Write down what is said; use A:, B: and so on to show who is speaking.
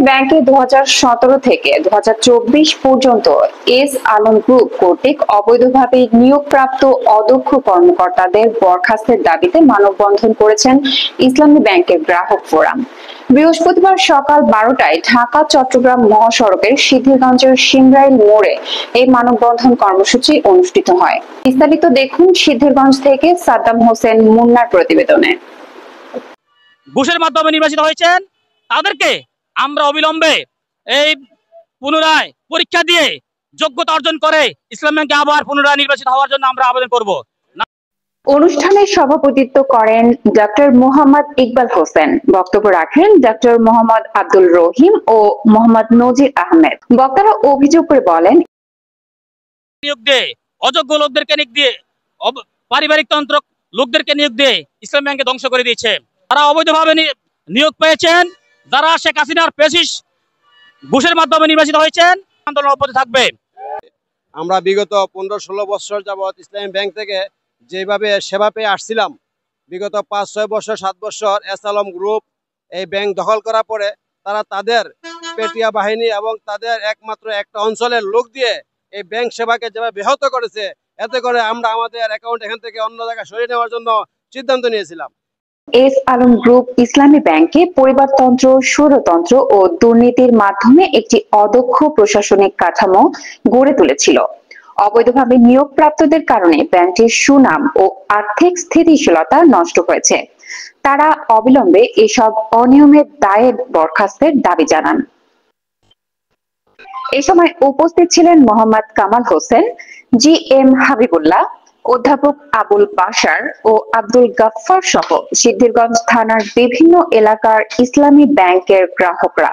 A: ব্যাংকে 2017 থেকে 2024 পর্যন্ত এস আলম গ্রুপ কর্তৃক অবৈধভাবে নিয়োগপ্রাপ্ত অদক্ষ কর্মকর্তাদের বরখাস্তের দাবিতে মানববন্ধন করেছেন ইসলামী ব্যাংকের গ্রাহক ফোরাম। বৃহস্পতিবার সকাল 12টায় ঢাকা চট্টগ্রাম মহাসড়কের সিদ্ধিরগঞ্জের সিমরাইল মোড়ে এই মানববন্ধন কর্মসূচি অনুষ্ঠিত হয়। বিস্তারিত দেখুন সিদ্ধিরগঞ্জ থেকে সাদ্দাম হোসেন মুন্নার প্রতিবেদনে।
B: ঘুষের মাধ্যমে নির্বাচিত হয়েছেন তাদেরকে আমরা অবিলম্বে এই পুনরায় পরীক্ষা দিয়ে যোগ্যতা অর্জন করে ইসলাম ব্যাংকে আবার পুনরায় নির্বাচিত হওয়ার জন্য আমরা আবেদন করব।
A: অনুষ্ঠানে সভাপতিত্ব করেন ডক্টর মোহাম্মদ ইকবাল হোসেন। বক্তব্য রাখেন ডক্টর মোহাম্মদ আব্দুল রহিম ও মোহাম্মদ নজির আহমেদ। বক্তারা অভিযোগ করে বলেন,
B: নিয়োগ দিয়ে অযোগ্য লোকদেরকে নিয়োগ দিয়ে পারিবারিক তন্ত্র লোকদেরকে নিয়োগ দিয়ে ইসলাম ব্যাংকে ধ্বংস করে দিয়েছে। তারা অবৈধভাবে নিয়োগ পেয়েছেন। যারা শেখ হাসিনার পেশিস ঘুষের মাধ্যমে নির্বাচিত হয়েছেন, আন্দোলন অব্যাহত থাকবে।
C: আমরা বিগত 15-16 বছর যাবৎ ইসলামী ব্যাংক থেকে যেভাবে সেবা পেয়ে আসছিলাম, বিগত 5-6 বছর 7 বছর এস আলম গ্রুপ এই ব্যাংক দখল করার পরে তারা তাদের পেটিয়া বাহিনী এবং তাদের একমাত্র একটা অঞ্চলের লোক দিয়ে এই ব্যাংক সেবাকে যেভাবে ব্যাহত করেছে, এতে করে আমরা আমাদের অ্যাকাউন্ট এখান থেকে অন্য জায়গায় সরিয়ে নেওয়ার জন্য সিদ্ধান্ত নিয়েছিলাম।
A: এস আলম গ্রুপ ইসলামী ব্যাংকে পরিবারতন্ত্র, স্বৈরতন্ত্র ও দুর্নীতির মাধ্যমে একটি অদক্ষ প্রশাসনিক কাঠামো গড়ে তুলেছিল। অবৈধভাবে নিয়োগপ্রাপ্তদের কারণে ব্যাংকটির সুনাম ও আর্থিক স্থিতিশীলতা নষ্ট হয়েছে। তারা অবিলম্বে এসব অনিয়মের দায়ে বরখাস্তের দাবি জানান। এ সময় উপস্থিত ছিলেন মোহাম্মদ কামাল হোসেন, জি এম হাবিবুল্লাহ, অধ্যাপক আবুল বাশার ও আব্দুল গাফফার সহ সিদ্ধিরগঞ্জ থানার বিভিন্ন এলাকার ইসলামী ব্যাংকের গ্রাহকরা।